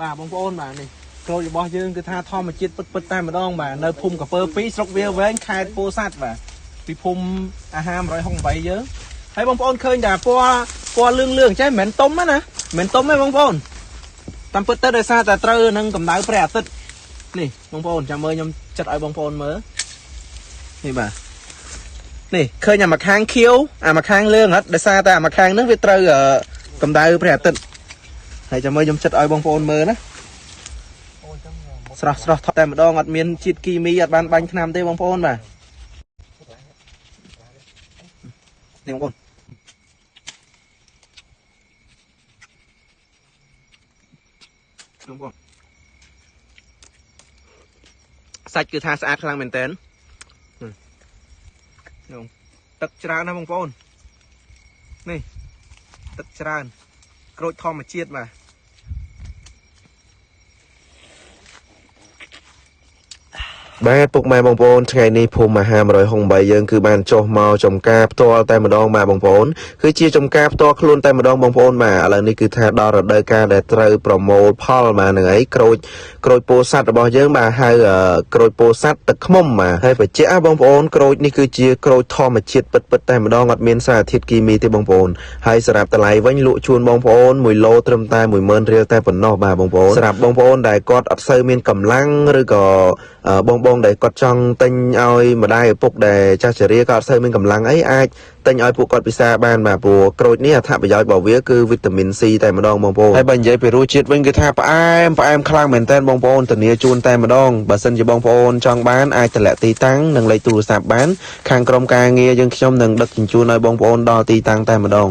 bà bông ôn bà này rồi bỏ dương cứ tha thom mà chết bứt tay mà đong bà nơi phum cả pơ phí sọc về với khai po sát bà vì phum ham rồi không vậy chứ thấy bông ôn khơi đà po lương trái mến tôm á nè mến tôm ấy bông ôn tầm bứt tới đây xa ta trơ nâng cầm đá bẹt tít nè bông ôn chào mời nhom chặt ở bông ôn mới nè bà nè khơi nhà mặt hang khiêu mặt hang lương hết để xa ta mặt hang nước việt trơ ở cầm đá bẹt tít hay chào mời nhom chặt ở bông ôn mới đó sờแต่มาดองอัดเมียนจิตกีมีอัดบานบังขนามเต้บางพอนบ่นี่บางพอนសាច់គឺថាស្អាតខ្លាំងមែនតើទឹកច្រើនណាបងប្អូននេះទឹកច្រើនក្រូចធម្មជាតិបាទបាទពុកម៉ែបងប្អូនថ្ងៃនេះភូមិមហា163យើងគឺបានចុះមកចំការផ្ទាល់តែម្ដងបាទបងប្អូនគឺជាចំការផ្ទាល់ខ្លួនតែម្ដងបងប្អូនបាទឥឡូវនេះគឺថាដល់រដូវកាលដែលត្រូវប្រមូលផលបាទហ្នឹងហើយក្រូចពោធិ៍សាត់របស់យើងបាទហៅក្រូចពោធិ៍សាត់ទឹកឃ្មុំបាទហើយបច្ចៈបងប្អូនក្រូចនេះគឺជាក្រូចធម្មជាតិពិតតែម្ដងអត់មានសារធាតុគីមីទេបងប្អូនហើយសម្រាប់តម្លៃវិញលក់ជូនបងប្អូន1 ឡូត្រឹមតែ 10000 រៀលតែប៉ុណ្ណោះបាទបងប្អូនសម្រាប់បងប្អូនដែលគាត់អត់សូវមានកម្លាំងឬក៏បងដែលគាត់ចង់ទិញឲ្យម្ដាយឪពុកដែលចាស់ជរាក៏អត់សូវមានកម្លាំងអីអាចទិញឲ្យពួកគាត់ពិសាបានបាទព្រោះក្រូចនេះអត្ថប្រយោជន៍របស់វាគឺវីតាមីន C តែម្ដងបងប្អូនហើយបើនិយាយពីរសជាតិវិញគឺថាផ្អែមខ្លាំងមែនតើបងប្អូនធានាជូនតែម្ដងបើសិនជាបងប្អូនចង់បានអាចតម្លាក់ទីតាំងនិងលេខទូរស័ព្ទបានខាងក្រុមការងារយើងខ្ញុំនឹងដឹកជញ្ជូនឲ្យបងប្អូនដល់ទីតាំងតែម្ដង